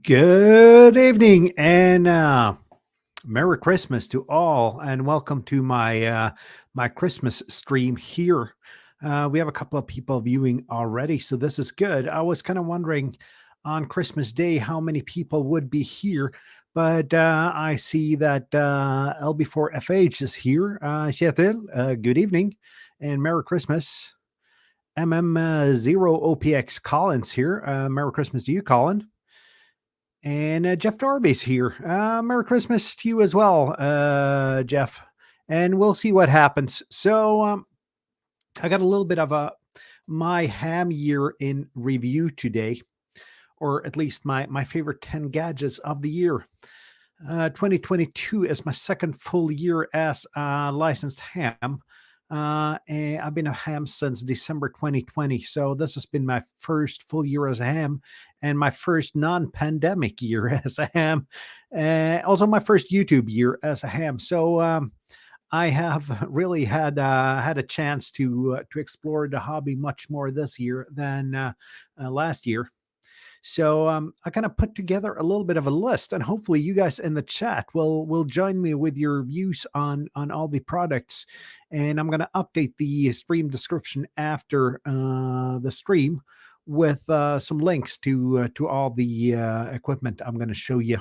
Good evening and Merry Christmas to all, and welcome to my Christmas stream here. We have a couple of people viewing already, so this is good. I was kind of wondering on Christmas Day how many people would be here, but I see that LB4FH is here. Seattle, good evening and Merry Christmas. MM0OPX Collins here. Merry Christmas to you, Colin. And Jeff Darby's here. Merry Christmas to you as well, Jeff. And we'll see what happens. So I got a little bit of a my ham year in review today, or at least my favorite 10 gadgets of the year. 2022 is my second full year as a licensed ham. And I've been a ham since December 2020. So this has been my first full year as a ham and my first non-pandemic year as a ham. Also my first YouTube year as a ham. So I have really had a chance to explore the hobby much more this year than last year. So I kind of put together a little bit of a list, and hopefully you guys in the chat will join me with your views on all the products. And I'm going to update the stream description after the stream with some links to all the equipment I'm going to show you.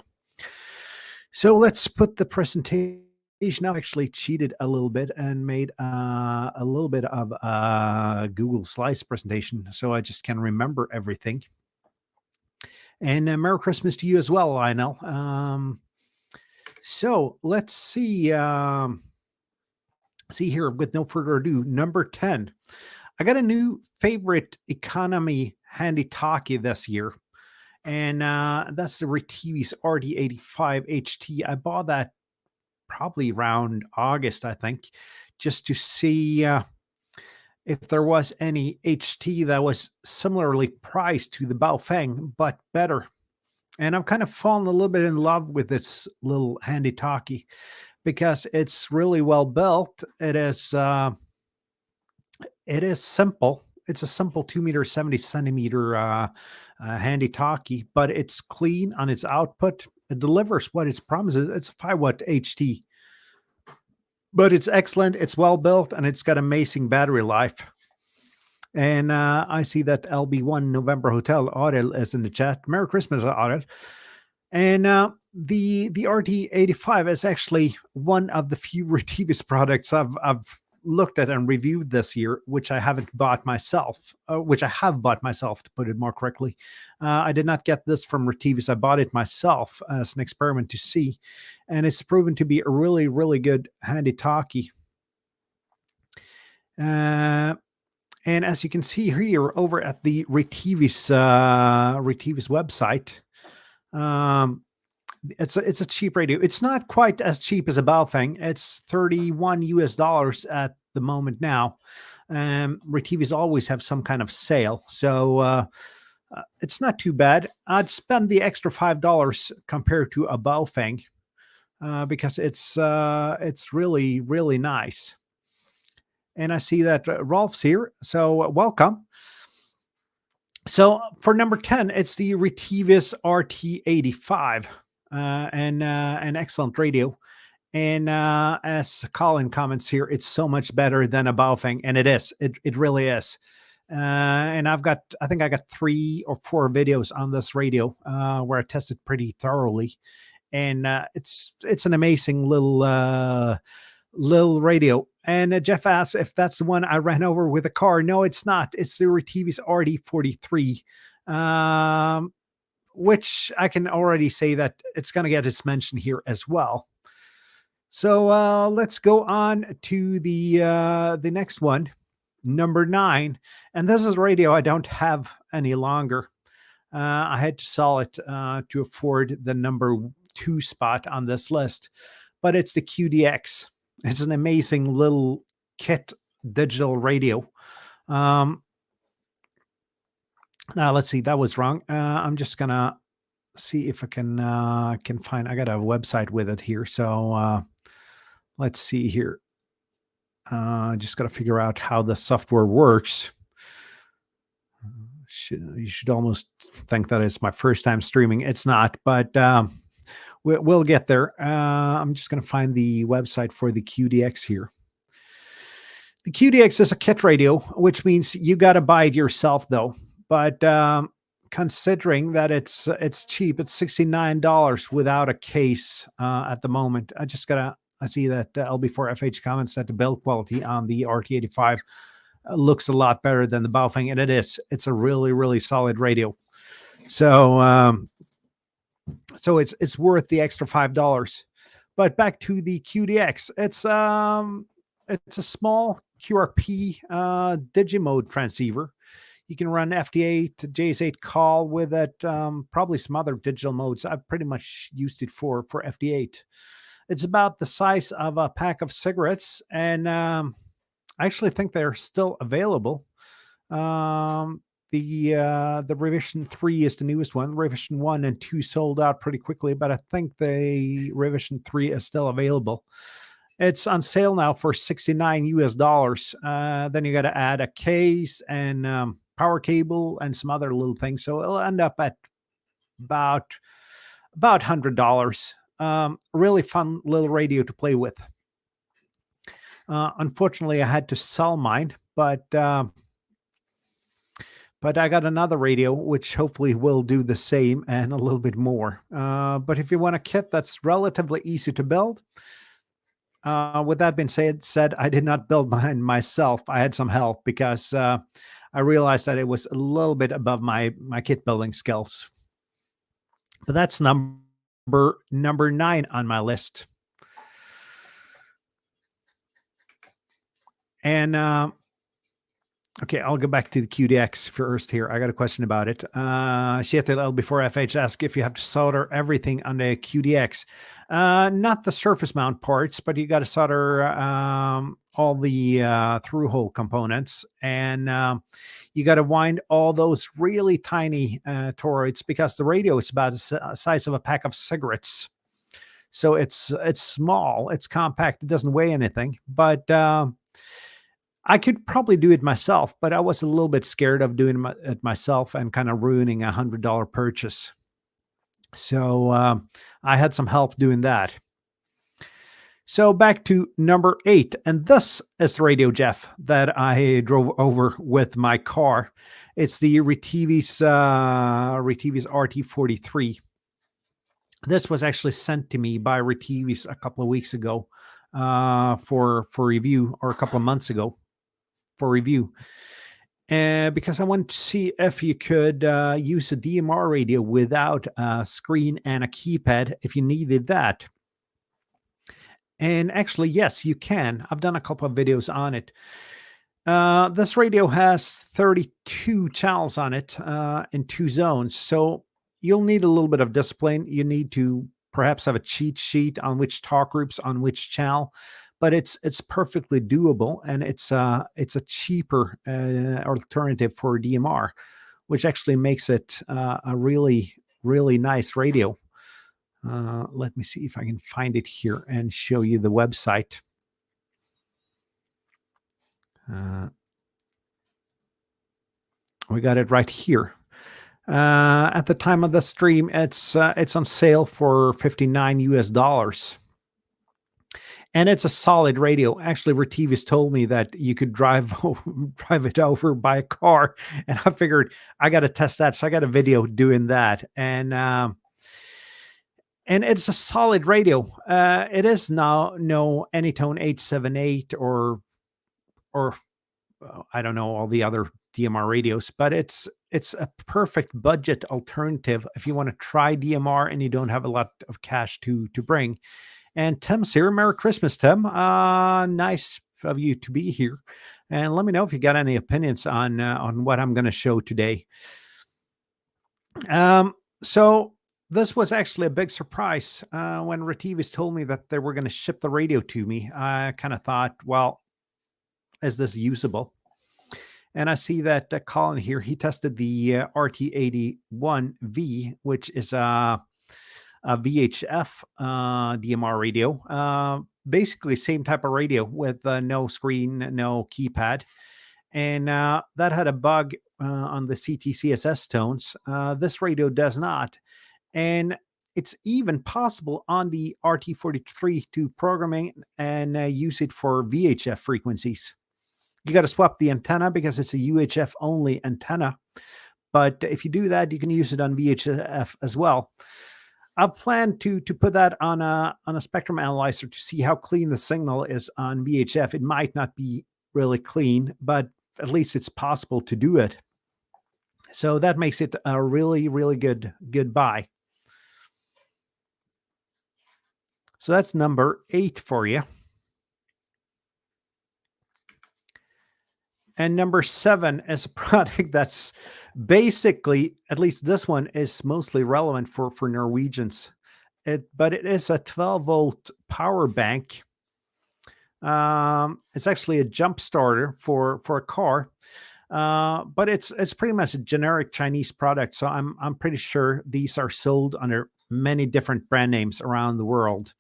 So let's put the presentation. I've actually cheated a little bit and made a little bit of a Google Slides presentation, so I just can remember everything. And Merry Christmas to you as well, Lionel. So let's see. See here, with no further ado, number 10. I got a new favorite economy handy talkie this year. And that's the Retivis RD85 HT. I bought that probably around August, I think, just to see if there was any HT that was similarly priced to the Baofeng, but better. And I've kind of fallen a little bit in love with this little handy talkie because it's really well built. It is simple. It's a simple 2 meter 70 centimeter handy talkie, but it's clean on its output. It delivers what it promises. It's a 5-watt HT, but it's excellent. It's well built and it's got amazing battery life. And I see that LB1 November Hotel Audel is in the chat. Merry Christmas, Audel. And the RT85 is actually one of the few Retivis products I've looked at and reviewed this year, which I haven't bought myself, which I have bought myself, to put it more correctly. I did not get this from Retivis. I bought it myself as an experiment to see, and it's proven to be a really, really good handy talkie. And as you can see here over at the Retivis website, it's a cheap radio. It's not quite as cheap as a Baofeng. It's $31 at the moment now. Retivis always have some kind of sale, so it's not too bad. I'd spend the extra $5 compared to a Baofeng because it's really, really nice. And I see that Rolf's here, so welcome. So for number 10, it's the Retivis RT85, and an excellent radio. And as Colin comments here, it's so much better than a Baofeng, and it is. It really is. And I think I got 3 or 4 videos on this radio where I tested pretty thoroughly, and it's an amazing little radio. And Jeff asks if that's the one I ran over with a car. No, it's not. It's the Retivis RD43, which I can already say that it's going to get its mention here as well. So let's go on to the next one, number 9. And this is a radio I don't have any longer. I had to sell it to afford the number 2 spot on this list, but it's the QDX. It's an amazing little kit digital radio. Now let's see, that was wrong. I'm just gonna see if I can find. I got a website with it here, so let's see here. Just got to figure out how the software works. You should almost think that it's my first time streaming. It's not, but we'll get there. I'm just going to find the website for the QDX here. The QDX is a kit radio, which means you got to buy it yourself, though. But considering that it's cheap, it's $69 without a case at the moment. I see that LB4FH comments that the build quality on the RT85 looks a lot better than the Baofeng, and it is. It's a really, really solid radio. So it's worth the extra $5. But back to the QDX, it's a small QRP Digimode transceiver. You can run FD8 to JS8 call with it, probably some other digital modes. I've pretty much used it for FD8. It's about the size of a pack of cigarettes, and I actually think they're still available. The Revision 3 is the newest one. Revision 1 and 2 sold out pretty quickly, but I think the Revision 3 is still available. It's on sale now for $69. Then you got to add a case and power cable and some other little things. So it'll end up at about $100. Really fun little radio to play with. Unfortunately, I had to sell mine, but I got another radio, which hopefully will do the same and a little bit more. But if you want a kit that's relatively easy to build, with that being said, I did not build mine myself. I had some help because I realized that it was a little bit above my kit building skills. But that's number 9 on my list. And okay, I'll go back to the QDX first here. I got a question about it. Kjetil before FH asked if you have to solder everything on the QDX. Not the surface mount parts, but you got to solder all the through-hole components. And you got to wind all those really tiny toroids because the radio is about the size of a pack of cigarettes. So it's small, it's compact, it doesn't weigh anything. But I could probably do it myself, but I was a little bit scared of doing it myself and kind of ruining $100 purchase. So I had some help doing that. So back to number 8, and this is the radio, Jeff, that I drove over with my car. It's the Retivis RT43. This was actually sent to me by Retivis a couple of weeks ago for review, or a couple of months ago for review. Because I wanted to see if you could use a DMR radio without a screen and a keypad if you needed that. And actually, yes, you can. I've done a couple of videos on it. This radio has 32 channels on it in 2 zones. So you'll need a little bit of discipline. You need to perhaps have a cheat sheet on which talk groups on which channel. But it's perfectly doable, and it's a cheaper alternative for DMR, which actually makes it a really, really nice radio. Let me see if I can find it here and show you the website. We got it right here. At the time of the stream, it's on sale for $59. And it's a solid radio. Actually, Retivis told me that you could drive it over by a car, and I figured I got to test that. So I got a video doing that, and it's a solid radio. It is now no Anytone 878 or I don't know all the other DMR radios, but it's a perfect budget alternative if you want to try DMR and you don't have a lot of cash to bring. And Tim's here. Merry Christmas, Tim. Nice of you to be here. And let me know if you got any opinions on what I'm going to show today. So this was actually a big surprise when Retivis told me that they were going to ship the radio to me. I kind of thought, well, is this usable? And I see that Colin here, he tested the RT81V, which is a VHF DMR radio. Basically same type of radio with no screen, no keypad. And that had a bug on the CTCSS tones. This radio does not. And it's even possible on the RT43 to programming and use it for VHF frequencies. You got to swap the antenna because it's a UHF only antenna. But if you do that, you can use it on VHF as well. I've planned to put that on a spectrum analyzer to see how clean the signal is on VHF. It might not be really clean, but at least it's possible to do it. So that makes it a really, really good buy. So that's number 8 for you. And number 7 is a product that's basically, at least this one is mostly relevant for Norwegians. But it is a 12-volt power bank. It's actually a jump starter for a car. But it's pretty much a generic Chinese product. So I'm pretty sure these are sold under many different brand names around the world.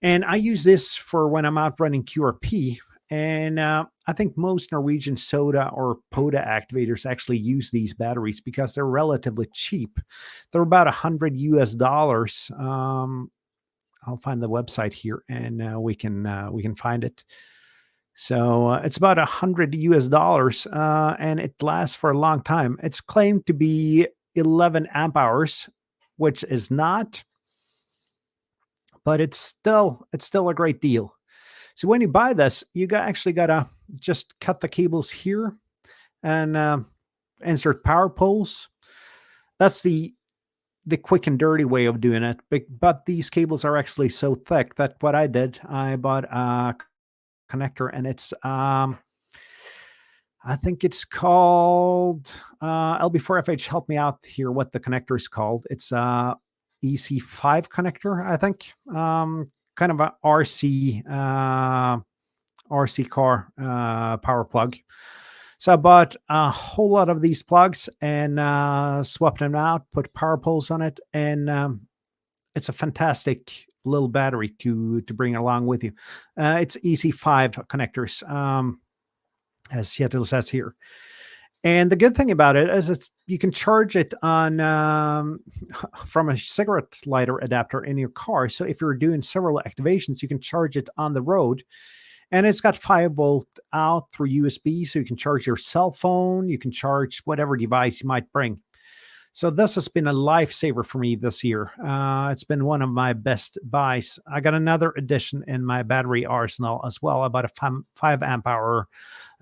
And I use this for when I'm out running QRP. And I think most Norwegian soda or PODA activators actually use these batteries because they're relatively cheap. They're about $100 US. I'll find the website here, and we can find it. So it's about $100 US, and it lasts for a long time. It's claimed to be 11 amp hours, which is not, but it's still a great deal. So when you buy this, you actually gotta just cut the cables here and insert power poles. That's the quick and dirty way of doing it. But these cables are actually so thick that what I did, I bought a connector, and it's I think it's called LB4FH. Help me out here. What the connector is called? It's EC5 connector, I think. Kind of a RC car power plug. So I bought a whole lot of these plugs and swapped them out, put power poles on it, and it's a fantastic little battery to bring along with you. It's EC5 connectors, as Kjetil says here. And the good thing about it is you can charge it on from a cigarette lighter adapter in your car. So if you're doing several activations, you can charge it on the road. And it's got 5-volt out through USB, so you can charge your cell phone. You can charge whatever device you might bring. So this has been a lifesaver for me this year. It's been one of my best buys. I got another addition in my battery arsenal as well. I bought a 5 amp hour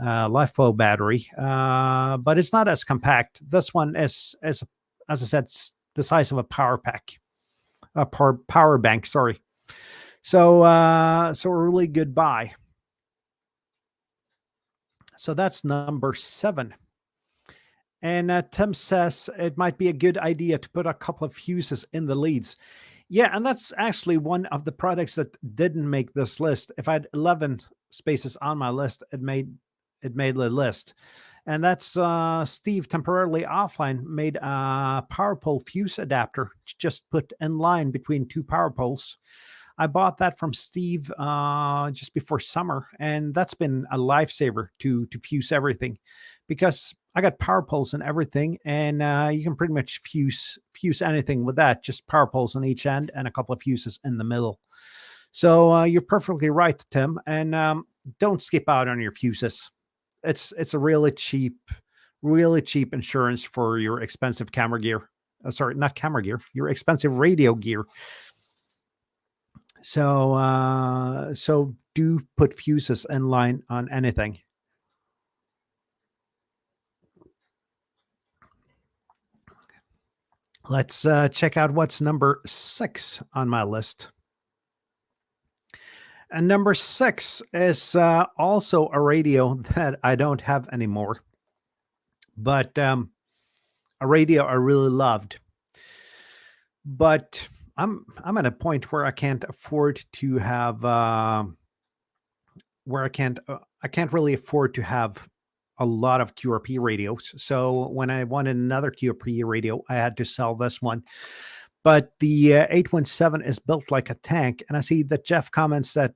LiFePO battery, but it's not as compact. This one is, as I said, the size of a power bank. Sorry. So a really good buy. So that's number 7. And Tim says it might be a good idea to put a couple of fuses in the leads. Yeah, and that's actually one of the products that didn't make this list. If I had 11 spaces on my list, it made the list. And that's Steve temporarily offline made a power pole fuse adapter just put in line between 2 power poles. I bought that from Steve just before summer, and that's been a lifesaver to fuse everything, because I got power poles and everything, and you can pretty much fuse anything with that. Just power poles on each end and a couple of fuses in the middle. So you're perfectly right, Tim, and don't skip out on your fuses. It's a really cheap insurance for your expensive camera gear. Sorry, not camera gear, your expensive radio gear. So do put fuses in line on anything. Let's check out what's number 6 on my list. And number 6 is also a radio that I don't have anymore, but a radio I really loved. But I'm at a point where I can't afford to have I can't really afford to have a lot of QRP radios. So when I wanted another QRP radio, I had to sell this one. but the 817 is built like a tank. And I see that Jeff comments that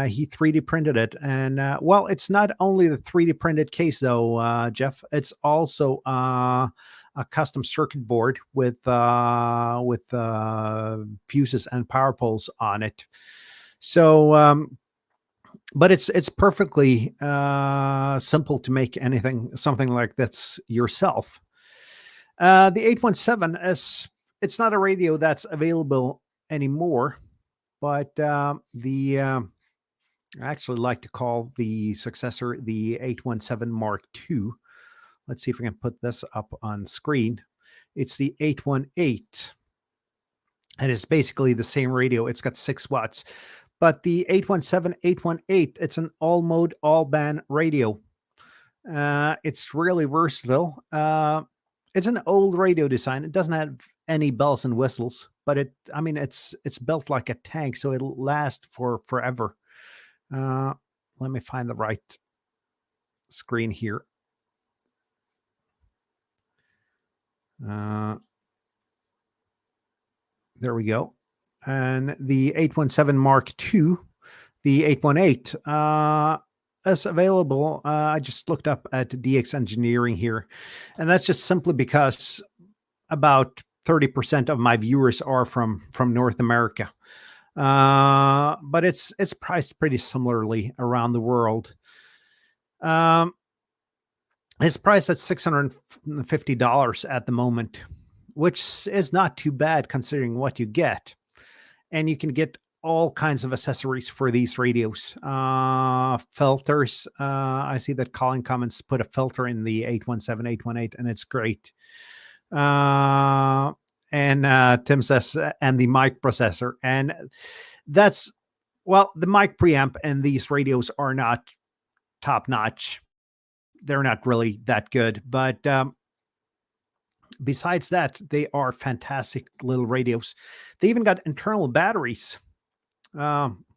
he 3D printed it. And well, it's not only the 3D printed case, though, Jeff. It's also a custom circuit board with fuses and power poles on it. So, but it's perfectly simple to make something like this yourself. The 817 is it's not a radio that's available anymore, but I actually like to call the successor the 817 Mark II. Let's see if I can put this up on screen. It's the 818, and it's basically the same radio. It's got 6 watts, but the 817 818, it's an all mode, all band radio. It's really versatile. It's an old radio design. It doesn't have any bells and whistles, but it's built like a tank, so it'll last for forever. Let me find the right screen here. There we go. And the 817 Mark II, the 818, is available. I just looked up at DX Engineering here, and that's just simply because about 30% of my viewers are from North America. But it's priced pretty similarly around the world. It's priced at $650 at the moment, which is not too bad considering what you get. And you can get all kinds of accessories for these radios. Filters. I see that Colin Cummins put a filter in the 817, 818, and it's great. And Tim says, and the mic processor. And that's, well, the mic preamp and these radios are not top notch. They're not really that good. But besides that, they are fantastic little radios. They even got internal batteries,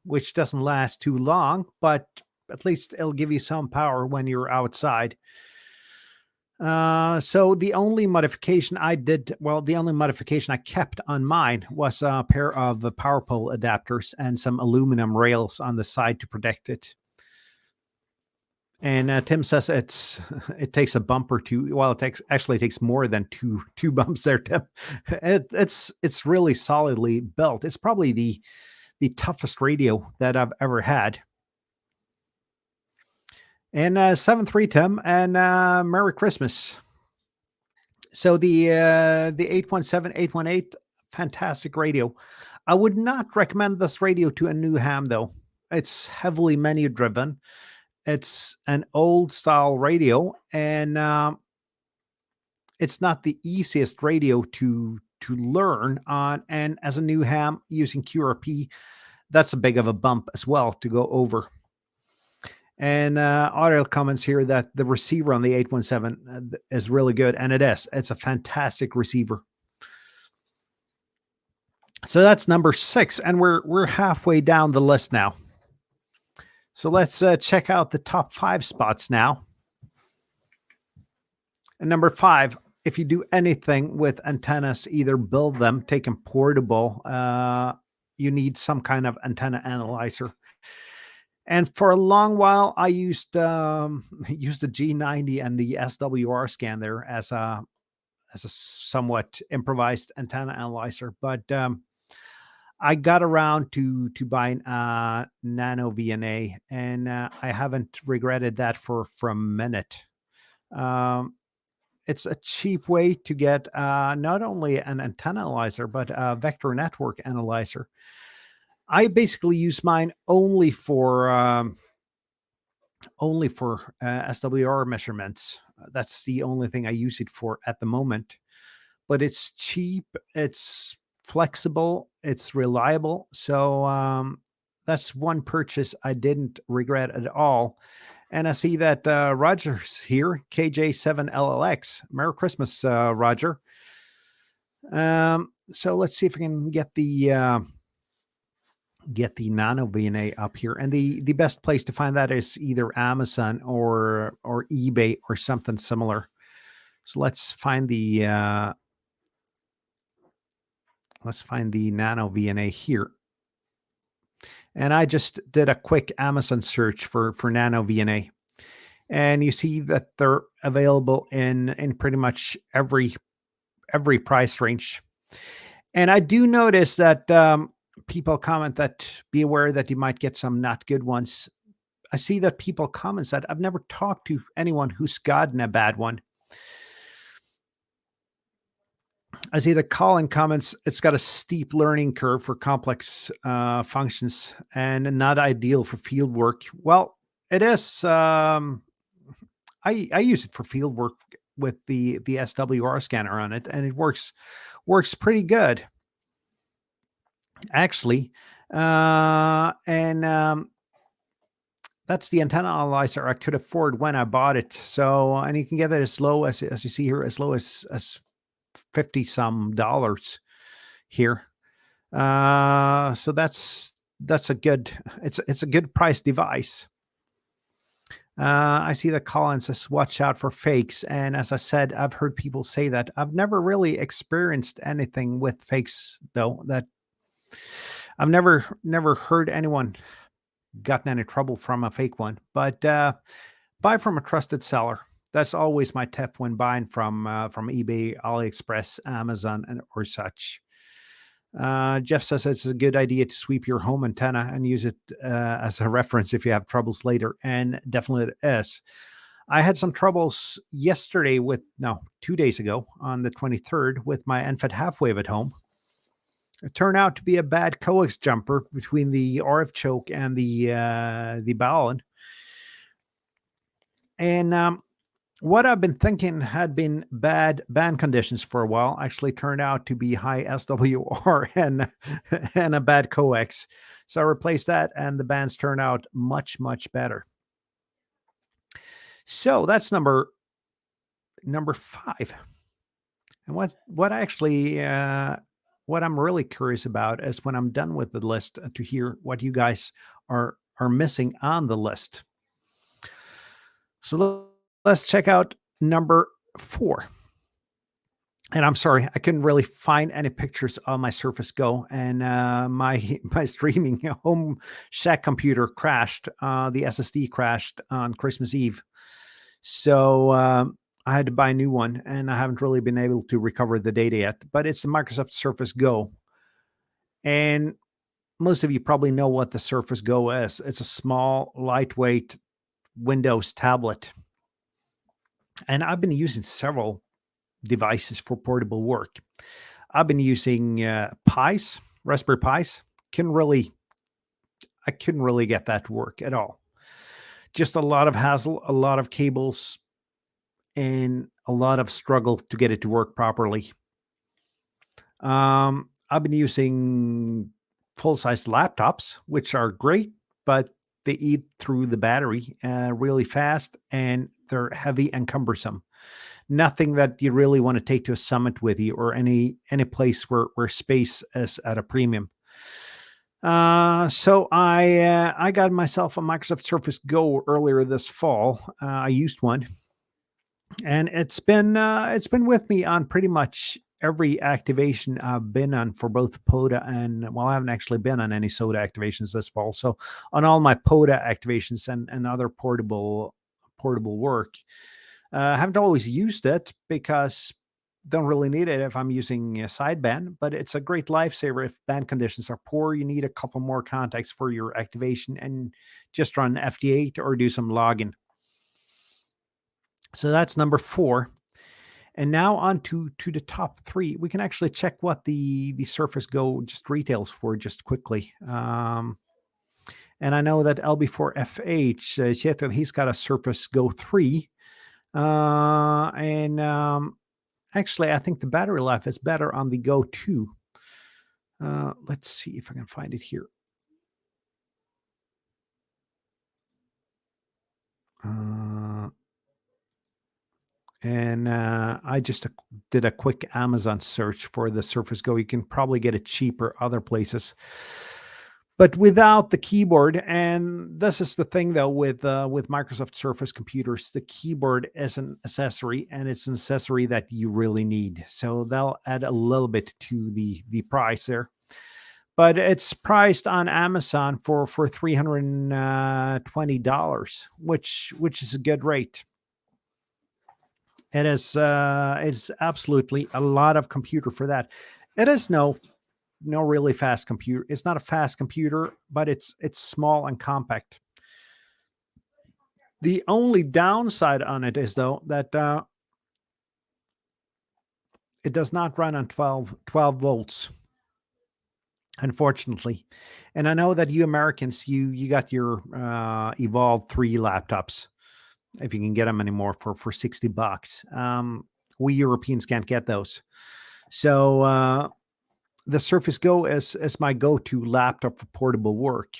which doesn't last too long, but at least it'll give you some power when you're outside. So the only modification I kept on mine was a pair of power pole adapters and some aluminum rails on the side to protect it. And Tim says it takes a bump or two. Well, it takes more than two bumps there, Tim. It's really solidly built. It's probably the toughest radio that I've ever had. And 7-3, Tim, and Merry Christmas. So the 817, 818, fantastic radio. I would not recommend this radio to a new ham, though. It's heavily menu driven. It's an old style radio, and it's not the easiest radio to learn on. And as a new ham using QRP, that's a big of a bump as well to go over. And Ariel comments here that the receiver on the 817 is really good, and it is. It's a fantastic receiver. So that's number 6, and we're halfway down the list now. So let's check out the top 5 spots now. And number 5, if you do anything with antennas, either build them, take them portable, you need some kind of antenna analyzer. And for a long while, I used the G90 and the SWR scan there as a somewhat improvised antenna analyzer. But I got around to buying a Nano VNA, and I haven't regretted that for a minute. It's a cheap way to get not only an antenna analyzer, but a vector network analyzer. I basically use mine only for SWR measurements. That's the only thing I use it for at the moment. But it's cheap, it's flexible, it's reliable. So that's one purchase I didn't regret at all. And I see that Roger's here, KJ7LLX. Merry Christmas, Roger. So let's see if I can get the Nano VNA up here. And the best place to find that is either Amazon or eBay or something similar. So let's find the Let's find the Nano VNA here. And I just did a quick Amazon search for Nano VNA. And you see that they're available in pretty much every price range. And I do notice that people comment that be aware that you might get some not good ones. I see that people comment that I've never talked to anyone who's gotten a bad one. I see that Colin comments it's got a steep learning curve for complex functions and not ideal for field work. Well, it is. I use it for field work with the SWR scanner on it, and it works pretty good, actually. And that's the antenna analyzer I could afford when I bought it. So, and you can get it as low as you see here, as low as $50 some here. So that's a good, it's a good price device. I see that Colin says, watch out for fakes. And as I said, I've heard people say that. I've never really experienced anything with fakes, though. That I've never heard anyone gotten any trouble from a fake one. But buy from a trusted seller. That's always my tip when buying from eBay, AliExpress, Amazon, or such. Jeff says it's a good idea to sweep your home antenna and use it as a reference if you have troubles later. And definitely it is. I had some troubles yesterday 2 days ago on the 23rd with my NFET half wave at home. It turned out to be a bad coax jumper between the RF choke and the balun. And what I've been thinking had been bad band conditions for a while actually turned out to be high SWR and a bad coax. So I replaced that, and the bands turned out much, much better. So that's number 5. And what I'm really curious about is when I'm done with the list to hear what you guys are missing on the list. So let's check out number 4. And I'm sorry, I couldn't really find any pictures of my Surface Go, and my streaming home shack computer crashed. The SSD crashed on Christmas Eve, so I had to buy a new one, and I haven't really been able to recover the data yet. But it's the Microsoft Surface Go, and most of you probably know what the Surface Go is. It's a small, lightweight Windows tablet. And I've been using several devices for portable work. I've been using Raspberry Pis. I couldn't really get that to work at all. Just a lot of hassle, a lot of cables, and a lot of struggle to get it to work properly. I've been using full-size laptops, which are great, but they eat through the battery really fast, and they're heavy and cumbersome. Nothing that you really want to take to a summit with you, or any place where space is at a premium. So I got myself a Microsoft Surface Go earlier this fall. I used one, and it's been with me on pretty much every activation I've been on for both POTA and, well, I haven't actually been on any SOTA activations this fall. So on all my POTA activations and other portable work, I haven't always used it because don't really need it if I'm using a sideband, but it's a great lifesaver if band conditions are poor. You need a couple more contacts for your activation, and just run FT8 or do some logging. So that's number 4. And now on to the top 3. We can actually check what the Surface Go just retails for just quickly. And I know that LB4FH, Kjetil, he's got a Surface Go 3. Actually, I think the battery life is better on the Go 2. Let's see if I can find it here. I just did a quick Amazon search for the Surface Go. You can probably get it cheaper other places. but without the keyboard. And this is the thing though with Microsoft Surface computers, the keyboard is an accessory, and it's an accessory that you really need. So they'll add a little bit to the price there. But it's priced on Amazon for $320, which is a good rate. It is it's absolutely a lot of computer for that. It is no really fast computer. It's not a fast computer, but it's small and compact. The only downside on it is though that it does not run on 12 volts, unfortunately. And I know that you Americans, you got your Evolve 3 laptops, if you can get them anymore, for $60. We Europeans can't get those. So the Surface Go is my go-to laptop for portable work.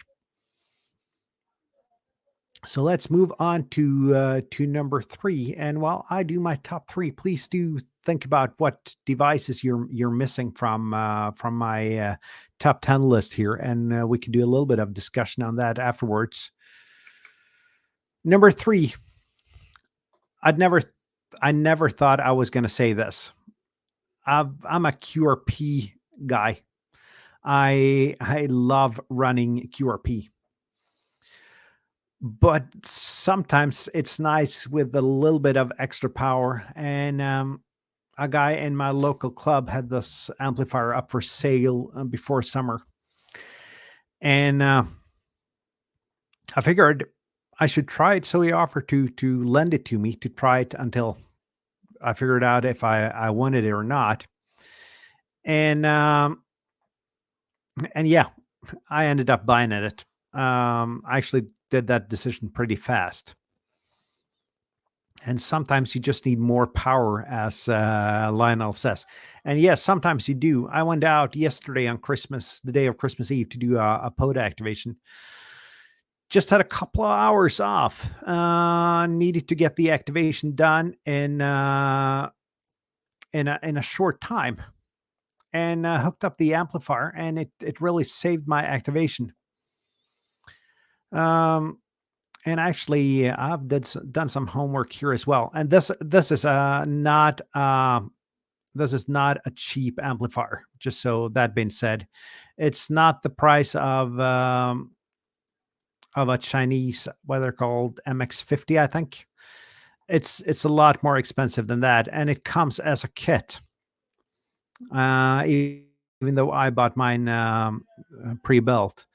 So let's move on to number 3. And while I do my top 3, please do think about what devices you're missing from my top 10 list here, and we can do a little bit of discussion on that afterwards. Number 3, I never thought I was going to say this. I'm a QRP guy. I love running QRP. But sometimes it's nice with a little bit of extra power. And a guy in my local club had this amplifier up for sale before summer. And I figured I should try it. So he offered to lend it to me to try it until I figured out if I wanted it or not. And yeah, I ended up buying it. I actually did that decision pretty fast. And sometimes you just need more power, as Lionel says. And yes, sometimes you do. I went out yesterday on Christmas, the day of Christmas Eve, to do a POTA activation. Just had a couple of hours off. Needed to get the activation done in a short time, and hooked up the amplifier, and it really saved my activation. And actually, I've done some homework here as well. And this is not a cheap amplifier. Just so that being said, it's not the price of a Chinese, what they're called, MX50, I think. It's a lot more expensive than that, and it comes as a kit. Even though I bought mine pre-built,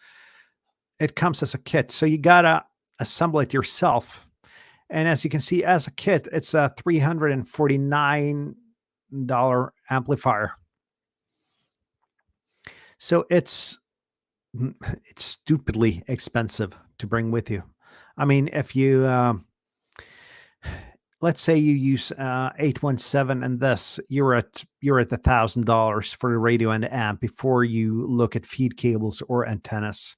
it comes as a kit, so you gotta assemble it yourself. And as you can see, as a kit, it's a $349 amplifier. So it's stupidly expensive to bring with you. I mean, if you let's say you use 817 and this, you're at $1,000 for the radio and the amp before you look at feed cables or antennas.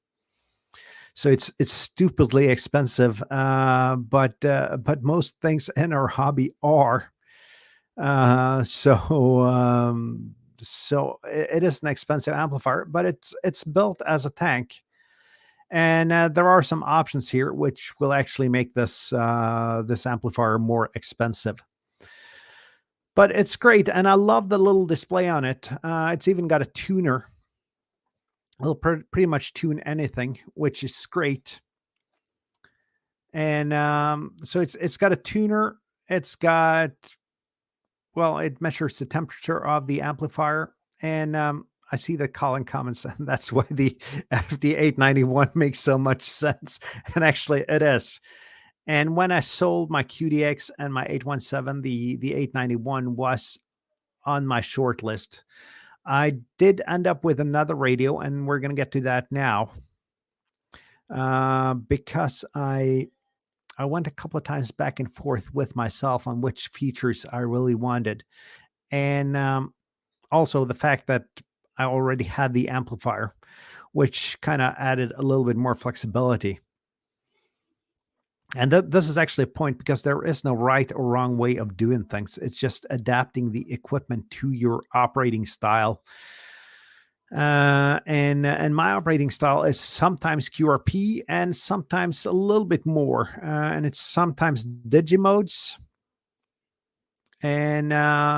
So it's stupidly expensive, but most things in our hobby are. So it is an expensive amplifier, but it's built as a tank, and there are some options here which will actually make this amplifier more expensive. But it's great, and I love the little display on it. It's even got a tuner. It'll pretty much tune anything, which is great. And so it's got a tuner. It's got, well, it measures the temperature of the amplifier. And I see that Colin comments, and that's why the FD891 makes so much sense. And actually it is. And when I sold my QDX and my 817, the 891 was on my short list. I did end up with another radio, and we're going to get to that now, because I went a couple of times back and forth with myself on which features I really wanted. And also the fact that I already had the amplifier, which kind of added a little bit more flexibility. And this is actually a point, because there is no right or wrong way of doing things. It's just adapting the equipment to your operating style. And my operating style is sometimes QRP and sometimes a little bit more, and it's sometimes Digimodes and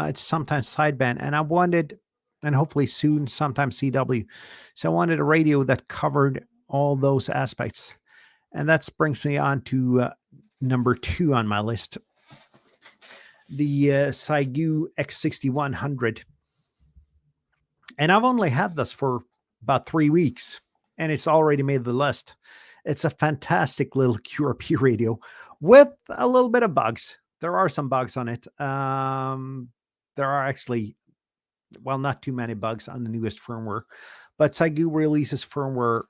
it's sometimes sideband. And I wanted, and hopefully soon, sometimes CW. So I wanted a radio that covered all those aspects, and that brings me on to number 2 on my list, the Saigu X6100. And I've only had this for about 3 weeks, and it's already made the list. It's a fantastic little QRP radio with a little bit of bugs. There are some bugs on it. There are actually, well, not too many bugs on the newest firmware, but Saigu releases firmware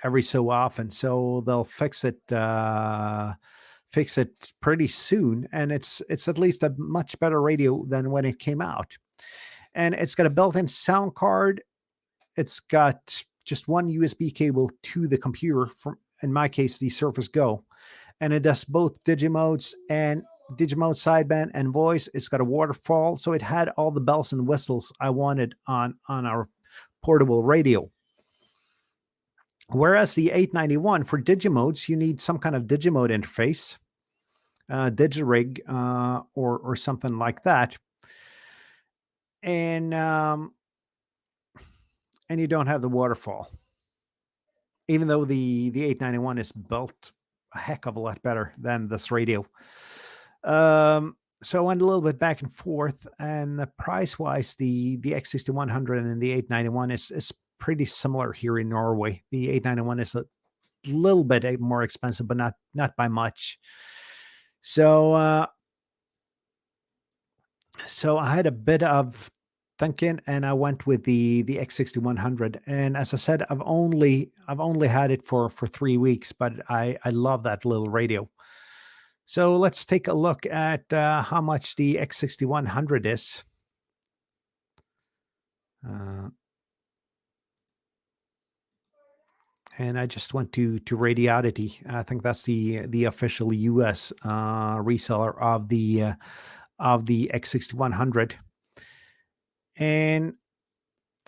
every so often, so they'll fix it pretty soon, and it's at least a much better radio than when it came out. And it's got a built-in sound card. It's got just one USB cable to the computer, from, in my case, the Surface Go, and it does both Digimodes and Digimode sideband and voice. It's got a waterfall, so it had all the bells and whistles I wanted on our portable radio. Whereas the 891 for Digimodes, you need some kind of Digimode interface, Digirig, or something like that, and you don't have the waterfall. Even though the 891 is built a heck of a lot better than this radio. So I went a little bit back and forth, and the price wise, the X6100 and the 891 is pretty similar here in Norway. The 891 is a little bit more expensive, but not by much. So so I had a bit of thinking, and I went with the X6100. And as I said, I've only had it for 3 weeks, but I love that little radio. So let's take a look at how much the X6100 is. And I just went to Radioddity. I think that's the official US reseller of the X6100. And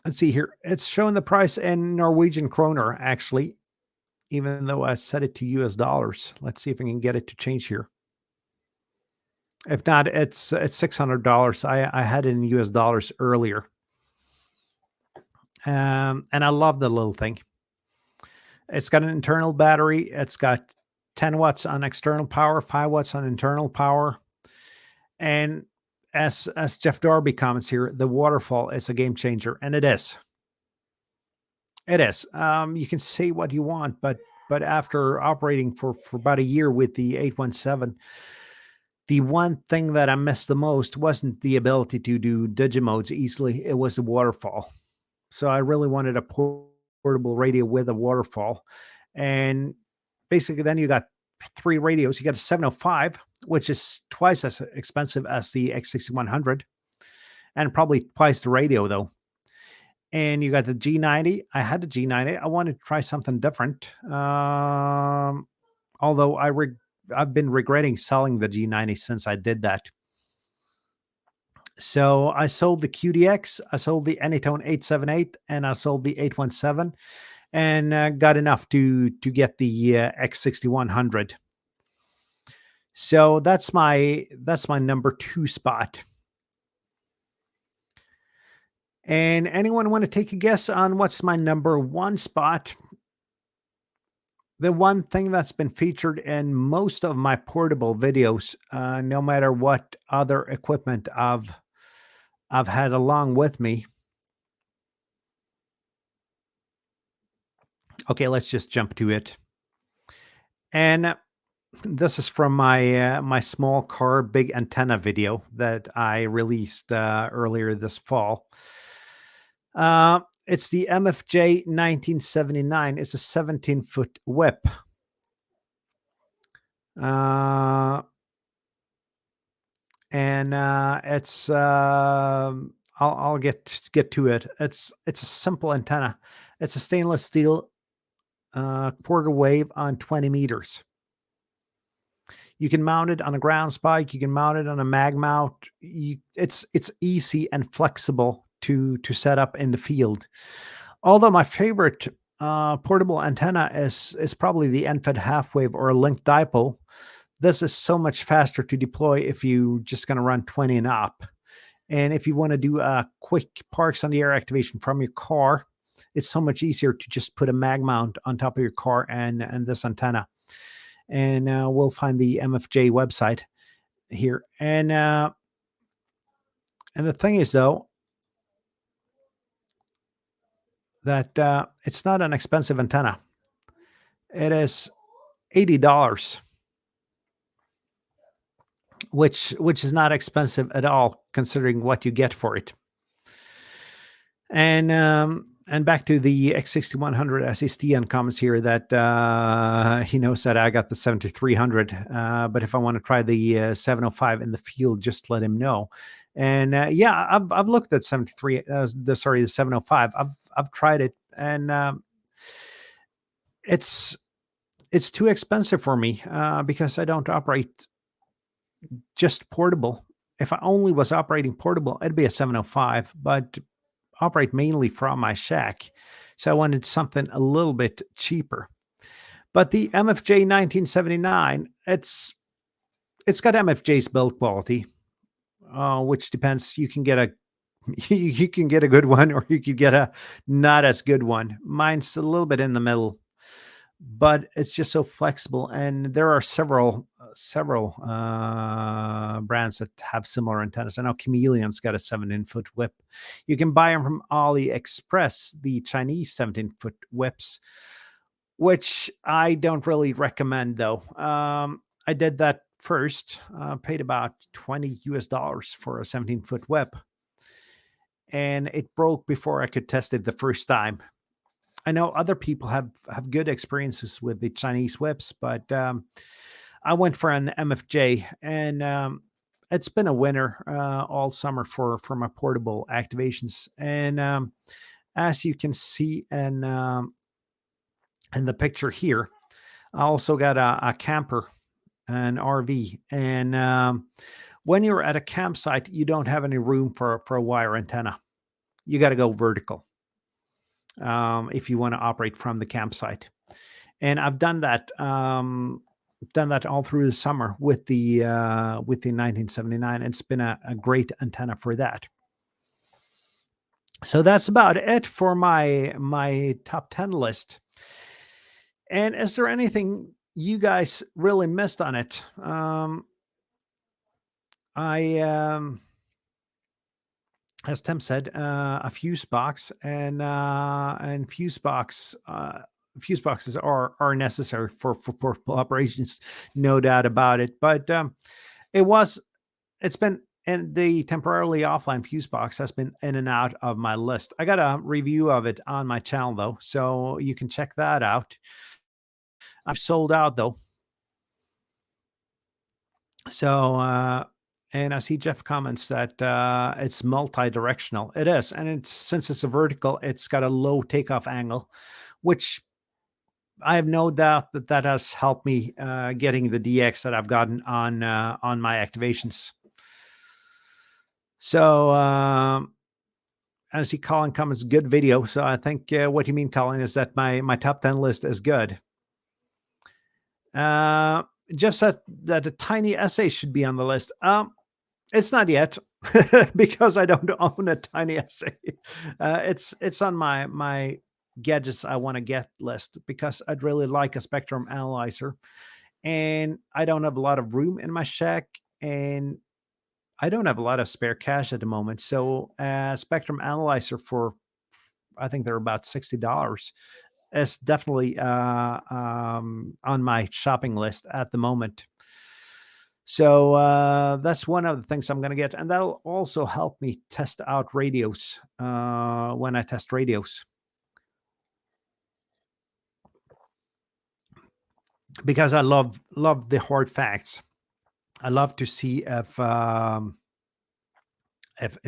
let's see here. It's showing the price in Norwegian kroner, actually, even though I set it to US dollars. Let's see if I can get it to change here. If not, it's $600. I had it in US dollars earlier. And I love the little thing. It's got an internal battery. It's got 10 watts on external power, 5 watts on internal power. And as Jeff Darby comments here, the waterfall is a game changer, and it is. It is. You can say what you want, but after operating for about a year with the 817, the one thing that I missed the most wasn't the ability to do Digimodes easily. It was the waterfall. So I really wanted a portable radio with a waterfall. And basically then you got 3 radios. You got a 705, which is twice as expensive as the X6100, and probably twice the radio though. And you got the G90. I had the G90. I wanted to try something different. Although I've been regretting selling the G90 since I did that. So I sold the QDX, I sold the Anytone 878, and I sold the 817, and got enough to get the X6100. So that's my number 2 spot. And anyone want to take a guess on what's my number 1 spot? The one thing that's been featured in most of my portable videos, no matter what other equipment I've had along with me. Okay, let's just jump to it. And this is from my my small car big antenna video that I released earlier this fall. It's the MFJ 1979. It's a 17-foot whip. And it's I'll get to it. It's a simple antenna. It's a stainless steel quarter wave on 20 meters. You can mount it on a ground spike. You can mount it on a mag mount. It's easy and flexible to set up in the field. Although my favorite portable antenna is probably the NFED half wave or a linked dipole. This is so much faster to deploy if you just going to run 20 and up. And if you want to do a quick parks on the air activation from your car, it's so much easier to just put a mag mount on top of your car and this antenna. And we'll find the MFJ website here. And the thing is, though, that it's not an expensive antenna. It is $80, which is not expensive at all considering what you get for it. And back to the X6100 SSD and comments here that he knows that I got the 7300, but if I want to try the 705 in the field, just let him know. And yeah, I've looked at 73, the 705. I've tried it, and it's too expensive for me because I don't operate just portable. If I only was operating portable, it'd be a 705, but operate mainly from my shack. So I wanted something a little bit cheaper. But the MFJ 1979, it's got MFJ's build quality, which depends. You can get a you can get a good one, or you could get a not as good one. Mine's a little bit in the middle, but it's just so flexible. And there are several brands that have similar antennas. I know Chameleon's got a 17-foot whip. You can buy them from AliExpress, the Chinese 17-foot whips, which I don't really recommend, though. I did that first, paid about $20 for a 17-foot whip, and it broke before I could test it the first time. I know other people have good experiences with the Chinese whips, but I went for an MFJ, and it's been a winner all summer for my portable activations. And as you can see in the picture here, I also got a camper, an RV, and when you're at a campsite, you don't have any room for a wire antenna. You got to go vertical if you want to operate from the campsite. And I've done that all through the summer with the 1979. It's been a great antenna for that. So that's about it for my top 10 list. And is there anything you guys really missed on it? As Tim said, a fuse box and fuse boxes are necessary for portable operations, no doubt about it. But it's been, and the temporarily offline fuse box has been in and out of my list. I got a review of it on my channel, though, so you can check that out. I've sold out, though. So and I see Jeff comments that it's multi-directional. It is, and since it's a vertical, it's got a low takeoff angle, which I have no doubt that has helped me getting the DX that I've gotten on my activations. So I see Colin comments, good video. So I think what you mean, Colin, is that my top 10 list is good. Jeff said that a tiny essay should be on the list. It's not yet because I don't own a tiny essay. It's on my gadgets I want to get list because I'd really like a spectrum analyzer, and I don't have a lot of room in my shack, and I don't have a lot of spare cash at the moment. So spectrum analyzer for, I think they're about $60. Is definitely on my shopping list at the moment. So that's one of the things I'm going to get. And that'll also help me test out radios when I test radios. Because I love the hard facts. I love to see if a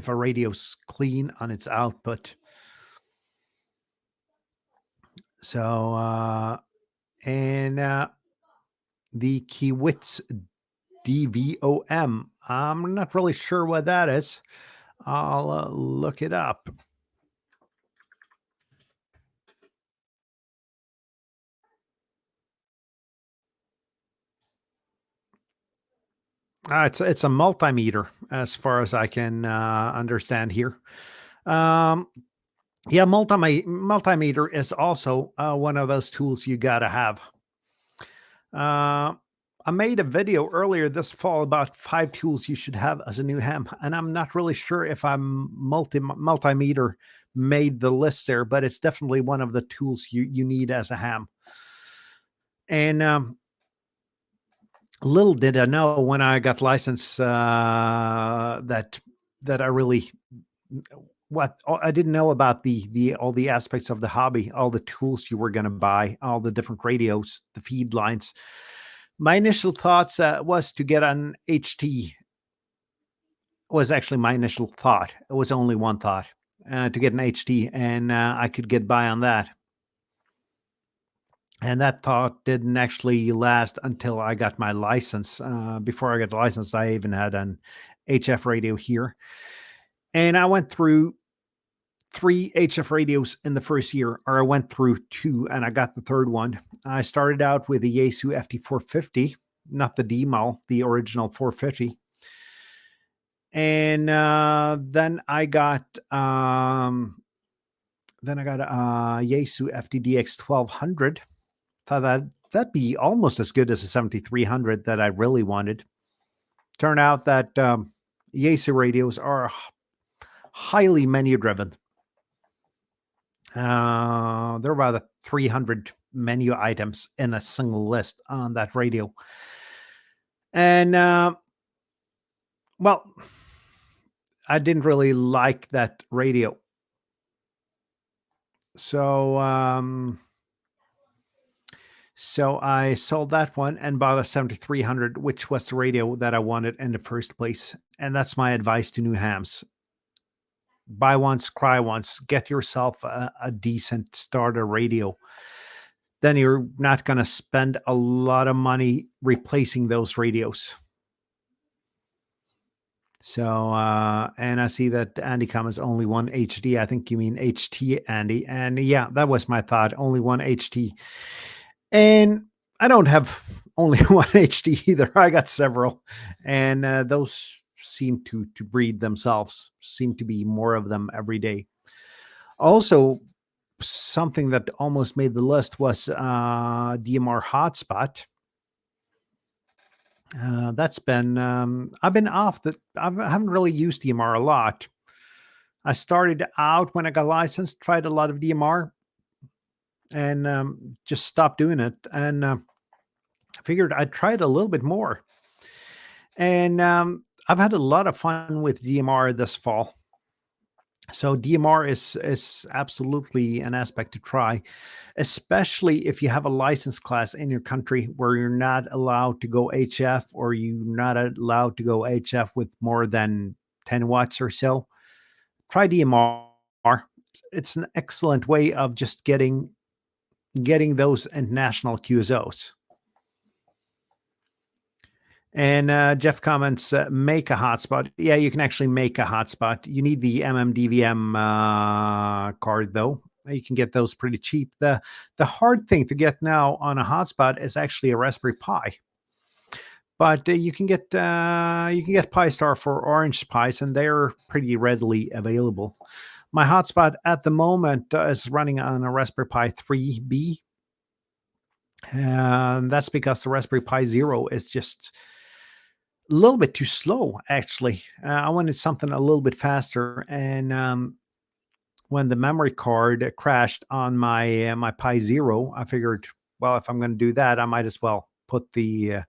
radio's clean on its output. So and the Kiewitz DVOM. I'm not really sure what that is. I'll look it up. It's a multimeter, as far as I can understand here. Um, yeah, multimeter is also one of those tools you gotta have. Uh, I made a video earlier this fall about 5 tools you should have as a new ham, and I'm not really sure if I'm multimeter made the list there, but it's definitely one of the tools you need as a ham. And little did I know when I got licensed that I really I didn't know about the all the aspects of the hobby, all the tools you were going to buy, all the different radios, the feed lines. My initial thoughts was to get an HT. Was actually my initial thought. It was only one thought, to get an HT, and I could get by on that. And that thought didn't actually last until I got my license. Before I got the license, I even had an HF radio here. And I went through 3 HF radios in the first year, or I went through 2 and I got the third one. I started out with the Yaesu FT450, not the D-Mal, the original 450. And then I got Yaesu FTDX 1200. Thought that'd be almost as good as the 7300 that I really wanted. Turned out that Yaesu radios are highly menu driven. There are about 300 menu items in a single list on that radio. And well, I didn't really like that radio. So so I sold that one and bought a 7300, which was the radio that I wanted in the first place. And that's my advice to new hams. Buy once, cry once, get yourself a decent starter radio. Then you're not going to spend a lot of money replacing those radios. So, and I see that Andy comments only one HD. I think you mean HT, Andy. And yeah, that was my thought. Only one HT. And I don't have only one HD either. I got several, and those seem to breed themselves. Seem to be more of them every day. Also, something that almost made the list was DMR hotspot. That's been I've been off that. I haven't really used DMR a lot. I started out when I got licensed, tried a lot of DMR, and just stopped doing it. And I figured I'd try it a little bit more. And I've had a lot of fun with DMR this fall. So DMR is absolutely an aspect to try, especially if you have a license class in your country where you're not allowed to go HF, or you're not allowed to go HF with more than 10 watts or so. Try DMR. It's an excellent way of just getting those international QSOs. And Jeff comments, make a hotspot. Yeah, you can actually make a hotspot. You need the MMDVM card, though. You can get those pretty cheap. The hard thing to get now on a hotspot is actually a Raspberry Pi. But you can get Pi-Star for Orange Pis, and they're pretty readily available. My hotspot at the moment is running on a Raspberry Pi 3B. And that's because the Raspberry Pi Zero is just a little bit too slow, actually. I wanted something a little bit faster. And when the memory card crashed on my Pi Zero, I figured, well, if I'm going to do that, I might as well put the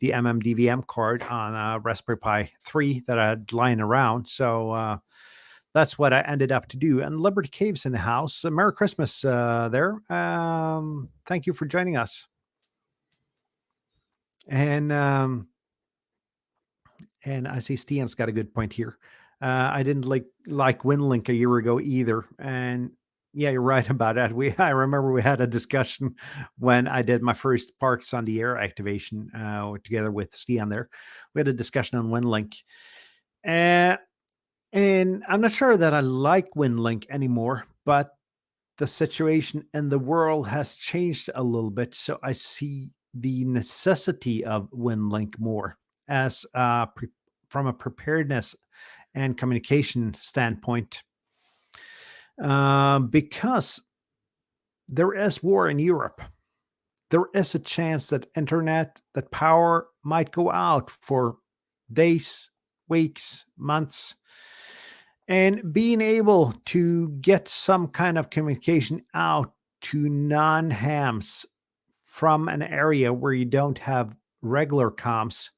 MMDVM card on a Raspberry Pi 3 that I had lying around. So that's what I ended up to do. And Liberty Caves in the house. Merry Christmas there. Thank you for joining us. And I see Stian's got a good point here. I didn't like WinLink a year ago either. And yeah, you're right about that. I remember we had a discussion when I did my first Parks on the Air activation together with Stian there. We had a discussion on WinLink. And I'm not sure that I like WinLink anymore, but the situation in the world has changed a little bit. So I see the necessity of WinLink more as from a preparedness and communication standpoint, because there is war in Europe. There is a chance that that power might go out for days, weeks, months. And being able to get some kind of communication out to non hams from an area where you don't have regular comms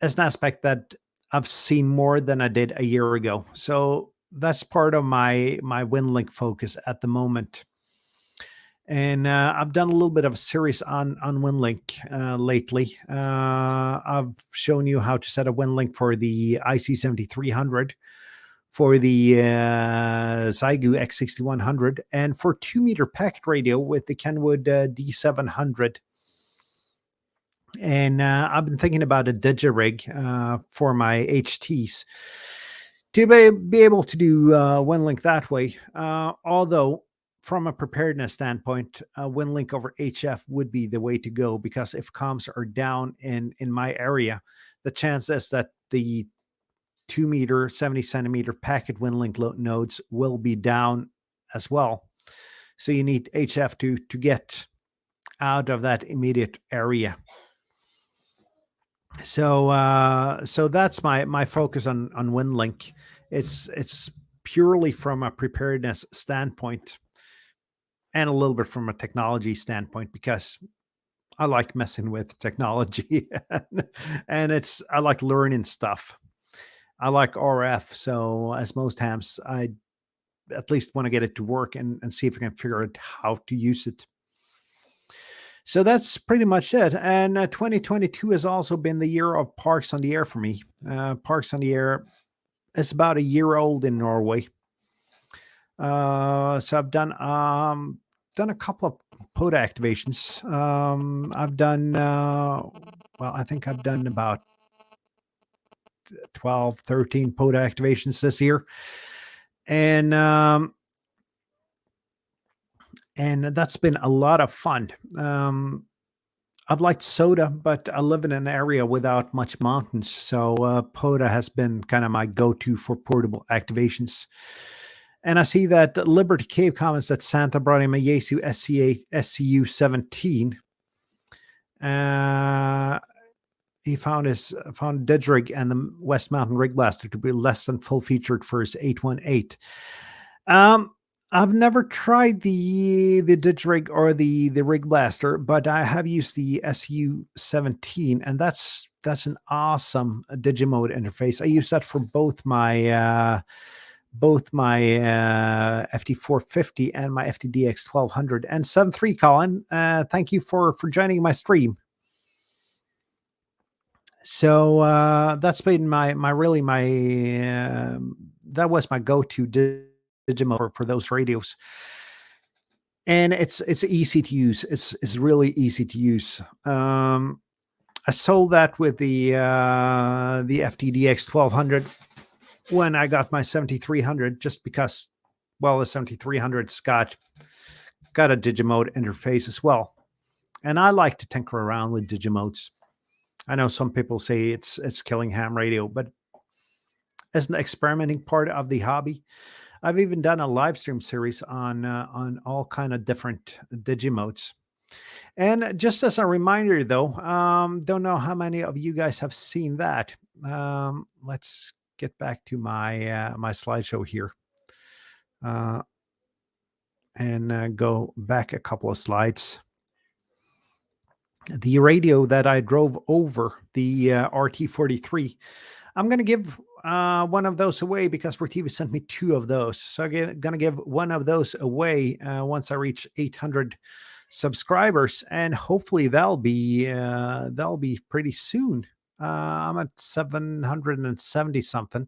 is an aspect that I've seen more than I did a year ago. So that's part of my WinLink focus at the moment. And I've done a little bit of a series on WinLink lately. I've shown you how to set a WinLink for the IC7300, for the Xiegu X6100, and for 2-meter packet radio with the Kenwood D700. And I've been thinking about a DigiRig for my HTs to be able to do WinLink that way. Although, from a preparedness standpoint, WinLink over HF would be the way to go, because if comms are down in my area, the chance is that the 2-meter, 70 centimeter packet WinLink nodes will be down as well. So you need HF to get out of that immediate area. So that's my focus on WinLink. It's purely from a preparedness standpoint and a little bit from a technology standpoint, because I like messing with technology and I like learning stuff. I like RF, so as most hams, I at least want to get it to work and see if I can figure out how to use it. So that's pretty much it. And 2022 has also been the year of Parks on the Air for me. Parks on the Air is about a year old in Norway. So I've done a couple of POTA activations. I've done I think I've done about 12, 13 POTA activations this year. And that's been a lot of fun. I've liked SOTA, but I live in an area without much mountains, so POTA has been kind of my go-to for portable activations. And I see that Liberty Cave comments that Santa brought him a Yaesu SCU-17. He found Didgerig and the West Mountain Rig Blaster to be less than full featured for his 818. I've never tried the Didgerig or the Rig Blaster, but I have used the SU-17, and that's an awesome Digimode interface. I use that for both my FT450 and my FTDX 1200. And 73 Colin, thank you for joining my stream. So that's been that was my go-to Digimode for those radios, and it's easy to use. It's really easy to use. I sold that with the FTDX 1200 when I got my 7300, just because, well, the 7300's got a Digimode interface as well, and I like to tinker around with Digimodes. I know some people say it's killing ham radio, but as an experimenting part of the hobby, I've even done a live stream series on all kind of different Digimodes. And just as a reminder, though, don't know how many of you guys have seen that. Let's get back to my my slideshow here, and go back a couple of slides. The radio that I drove over, the RT43, I'm going to give one of those away because Retiva sent me 2 of those. So I'm going to give one of those away once I reach 800 subscribers, and hopefully that'll be pretty soon. I'm at 770 something.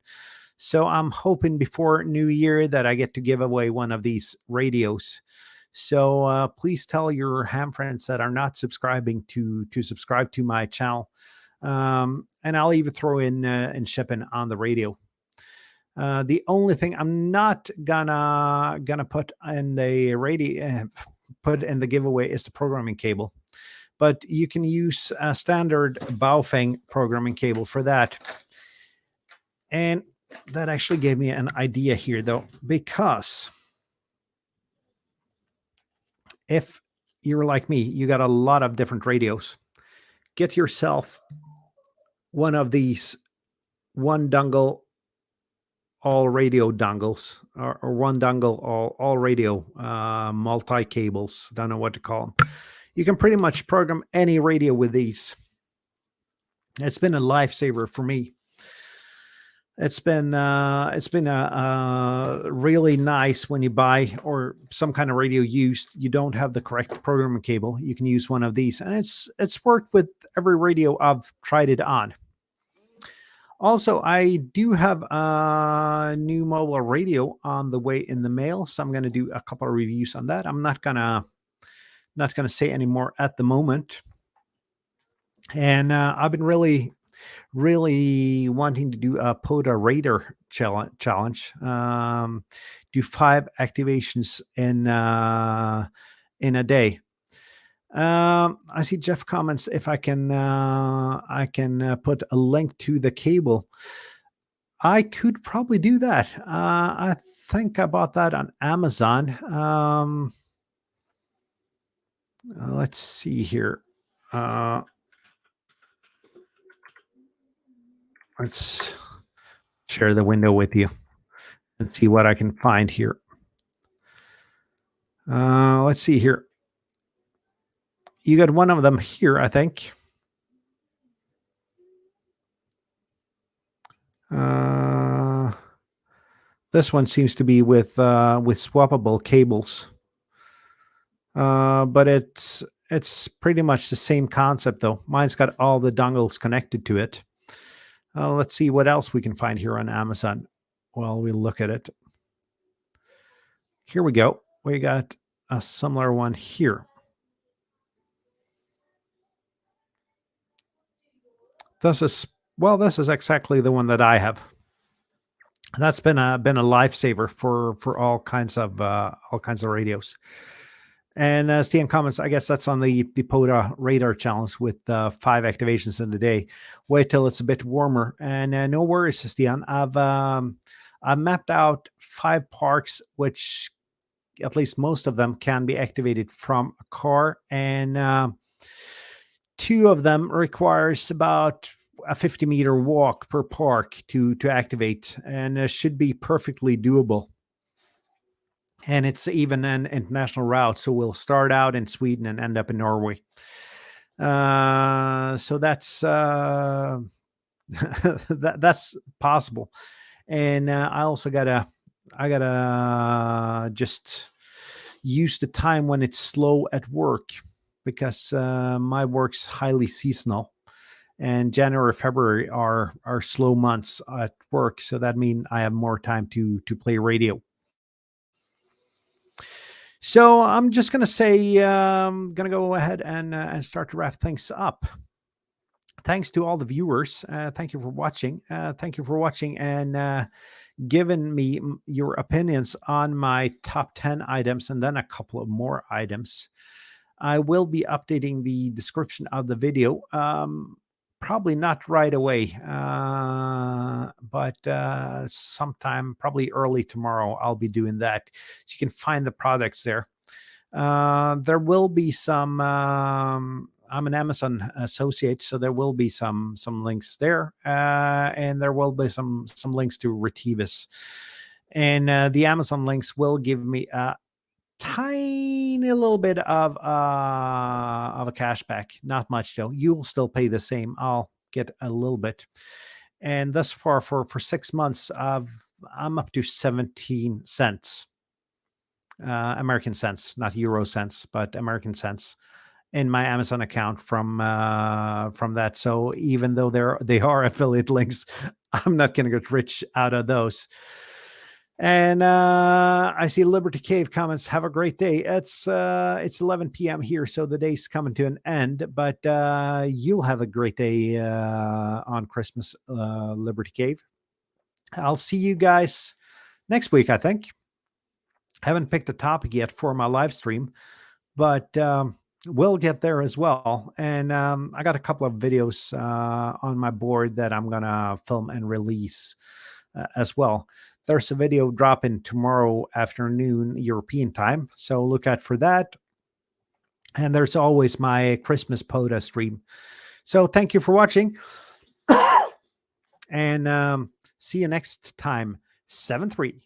So I'm hoping before New Year that I get to give away one of these radios. So please tell your ham friends that are not subscribing to subscribe to my channel. And I'll even throw in shipping on the radio. The only thing I'm not gonna put in the radio put in the giveaway is the programming cable, but you can use a standard Baofeng programming cable for that. And that actually gave me an idea here, though, because if you're like me, you got a lot of different radios. Get yourself one of these one dongle all radio dongles, or one dongle all radio multi cables. Don't know what to call them. You can pretty much program any radio with these. It's been a lifesaver for me. It's been really nice when you buy or some kind of radio used. You don't have the correct programming cable. You can use one of these, and it's worked with every radio I've tried it on. Also, I do have a new mobile radio on the way in the mail, so I'm going to do a couple of reviews on that. I'm not gonna say any more at the moment. And I've been really wanting to do a POTA Radar challenge. Do 5 activations in a day. I see Jeff comments if I can put a link to the cable. I could probably do that. I think I bought that on Amazon. Let's see here. Let's share the window with you and see what I can find here. Let's see here. You got one of them here, I think. This one seems to be with swappable cables, but it's pretty much the same concept, though. Mine's got all the dongles connected to it. Let's see what else we can find here on Amazon while we look at it. Here we go. We got a similar one here. This is exactly the one that I have. That's been a lifesaver for all kinds of radios. And Stian comments, I guess that's on the POTA Radar challenge with 5 activations in a day. Wait till it's a bit warmer. And no worries, Stian. I've mapped out 5 parks, which at least most of them can be activated from a car, and 2 of them requires about a 50-meter walk per park to activate, and it should be perfectly doable. And it's even an international route, so we'll start out in Sweden and end up in Norway. So that's that's possible. And I also gotta just use the time when it's slow at work, because my work's highly seasonal, and January, February are slow months at work. So that means I have more time to play radio. So I'm just going to say, going to go ahead and start to wrap things up. Thanks to all the viewers. Thank you for watching. Thank you for watching and giving me your opinions on my top 10 items and then a couple of more items. I will be updating the description of the video. Probably not right away, but sometime probably early tomorrow, I'll be doing that. So you can find the products there. There will be some, I'm an Amazon associate, so there will be some links there, and there will be some links to Retevis. And the Amazon links will give me a tiny little bit of a cashback. Not much, though. You'll still pay the same. I'll get a little bit. And thus far, for 6 months, I'm up to 17 cents, American cents, not euro cents, but American cents, in my Amazon account from that. So even though they are affiliate links, I'm not going to get rich out of those. And I see Liberty Cave comments, have a great day. It's 11 p.m. here, so the day's coming to an end, but you'll have a great day on Christmas, Liberty Cave. I'll see you guys next week, I think. Haven't picked a topic yet for my live stream, but we'll get there as well. And I got a couple of videos on my board that I'm going to film and release as well. There's a video dropping tomorrow afternoon European time, so look out for that. And there's always my Christmas POTA stream. So thank you for watching. And see you next time. 7-3.